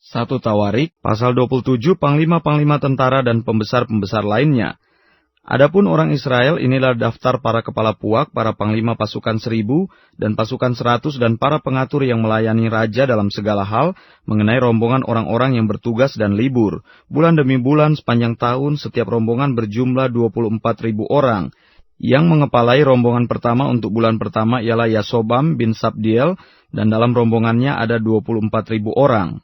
1 Tawarik, pasal 27, panglima-panglima tentara dan pembesar-pembesar lainnya. Adapun orang Israel, inilah daftar para kepala puak, para panglima pasukan 1000 dan pasukan 100 dan para pengatur yang melayani raja dalam segala hal mengenai rombongan orang-orang yang bertugas dan libur. Bulan demi bulan sepanjang tahun setiap rombongan berjumlah 24.000 orang. Yang mengepalai rombongan pertama untuk bulan pertama ialah Yasobam bin Sabdiel dan dalam rombongannya ada 24.000 orang.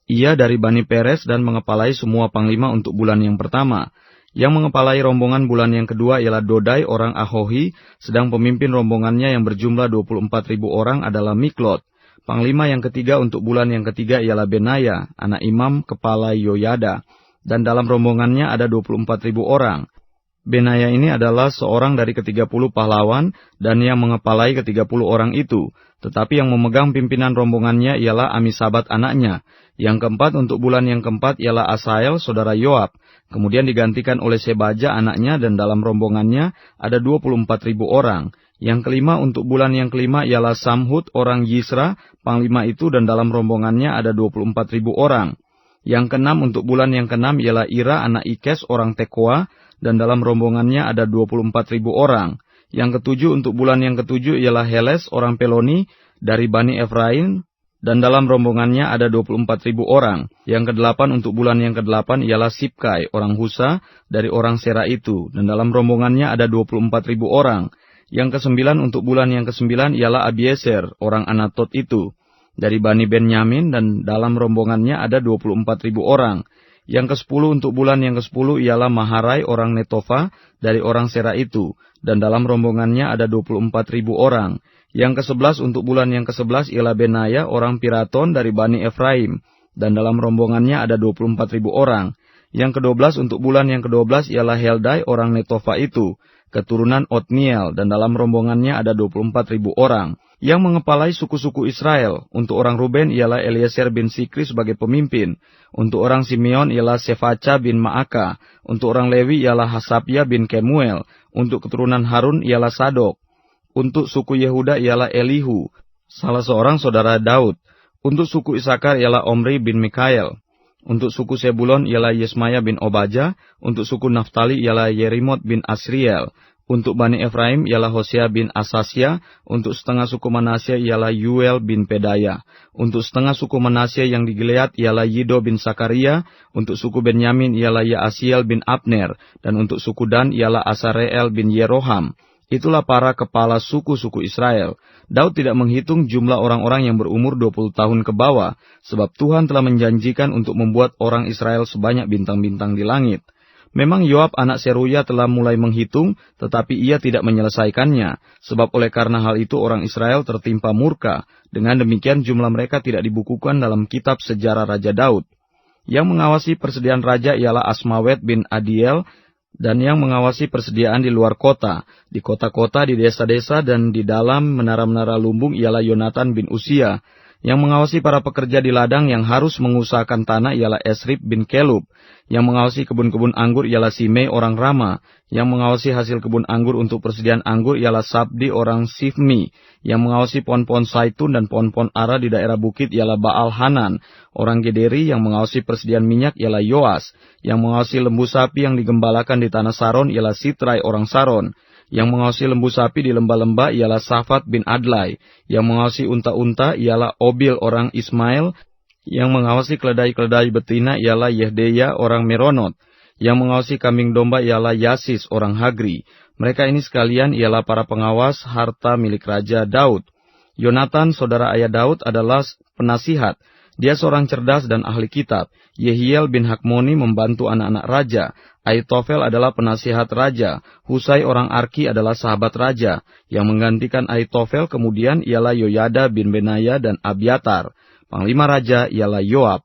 Ia dari Bani Peres dan mengepalai semua panglima untuk bulan yang pertama. Yang mengepalai rombongan bulan yang kedua ialah Dodai orang Ahohi, sedang pemimpin rombongannya yang berjumlah 24.000 orang adalah Miklot. Panglima yang ketiga untuk bulan yang ketiga ialah Benaya, anak imam kepala Yoyada, dan dalam rombongannya ada 24.000 orang. Benaya ini adalah seorang dari ke-30 pahlawan dan yang mengepalai ke-30 orang itu. Tetapi yang memegang pimpinan rombongannya ialah Amisabat anaknya. Yang keempat untuk bulan yang keempat ialah Asael, saudara Yoab. Kemudian digantikan oleh Sebaja anaknya dan dalam rombongannya ada 24.000 orang. Yang kelima untuk bulan yang kelima ialah Samhut orang Yisra, panglima itu dan dalam rombongannya ada 24.000 orang. Yang keenam untuk bulan yang keenam ialah Ira anak Ikes orang Tekoa dan dalam rombongannya ada 24.000 orang. Yang ketujuh untuk bulan yang ketujuh ialah Heles orang Peloni dari Bani Efraim dan dalam rombongannya ada 24.000 orang. Yang kedelapan untuk bulan yang kedelapan ialah Sibkai orang Husa dari orang Sera itu dan dalam rombongannya ada 24.000 orang. Yang kesembilan untuk bulan yang kesembilan ialah Abieser orang Anatot itu dari Bani Benyamin dan dalam rombongannya ada 24.000 orang. Yang ke-10 untuk bulan yang ke-10 ialah Maharai orang Netofa dari orang Sera itu, dan dalam rombongannya ada 24.000 orang. Yang ke-11 untuk bulan yang ke-11 ialah Benaya orang Piraton dari Bani Efraim, dan dalam rombongannya ada 24.000 orang. Yang ke-12 untuk bulan yang ke-12 ialah Heldai orang Netofa itu, keturunan Otniel, dan dalam rombongannya ada 24.000 orang. Yang mengepalai suku-suku Israel, untuk orang Ruben ialah Eliezer bin Sikri sebagai pemimpin. Untuk orang Simeon ialah Sefaca bin Maaka. Untuk orang Lewi ialah Hasabia bin Kemuel. Untuk keturunan Harun ialah Sadok. Untuk suku Yehuda ialah Elihu, salah seorang saudara Daud. Untuk suku Isakar ialah Omri bin Mikael. Untuk suku Sebulon ialah Yesmaya bin Obaja. Untuk suku Naftali ialah Yerimot bin Asriel. Untuk Bani Efraim ialah Hosea bin Asasya. Untuk setengah suku Manasya ialah Yuel bin Pedaya. Untuk setengah suku Manasya yang di Gilead ialah Yido bin Sakaria. Untuk suku Benyamin ialah Yaasiel bin Abner. Dan untuk suku Dan ialah Asareel bin Yeroham. Itulah para kepala suku-suku Israel. Daud tidak menghitung jumlah orang-orang yang berumur 20 tahun ke bawah, sebab Tuhan telah menjanjikan untuk membuat orang Israel sebanyak bintang-bintang di langit. Memang Yoab anak Seruya telah mulai menghitung, tetapi ia tidak menyelesaikannya, sebab oleh karena hal itu orang Israel tertimpa murka. Dengan demikian jumlah mereka tidak dibukukan dalam kitab sejarah Raja Daud. Yang mengawasi persediaan raja ialah Asmawet bin Adiel, dan yang mengawasi persediaan di luar kota, di kota-kota, di desa-desa, dan di dalam menara-menara lumbung ialah Yonatan bin Usia. Yang mengawasi para pekerja di ladang yang harus mengusahakan tanah ialah Esrib bin Kelub. Yang mengawasi kebun-kebun anggur ialah Simei orang Rama. Yang mengawasi hasil kebun anggur untuk persediaan anggur ialah Sabdi orang Sifmi. Yang mengawasi pohon-pohon saitun dan pohon-pohon ara di daerah bukit ialah Baal Hanan orang Gederi. Yang mengawasi persediaan minyak ialah Yoas. Yang mengawasi lembu sapi yang digembalakan di tanah Saron ialah Sitrai orang Saron. Yang mengawasi lembu sapi di lembah-lembah ialah Safat bin Adlai. Yang mengawasi unta-unta ialah Obil orang Ismail. Yang mengawasi keledai-keledai betina ialah Yehdeya orang Meronot. Yang mengawasi kambing domba ialah Yasis orang Hagri. Mereka ini sekalian ialah para pengawas harta milik Raja Daud. Yonatan, saudara ayah Daud, adalah penasihat. Dia seorang cerdas dan ahli kitab. Yehiel bin Hakmoni membantu anak-anak raja. Aitofel adalah penasihat raja. Husai orang Arki adalah sahabat raja. Yang menggantikan Aitofel kemudian ialah Yoyada bin Benaya dan Abiatar. Panglima raja ialah Yoab.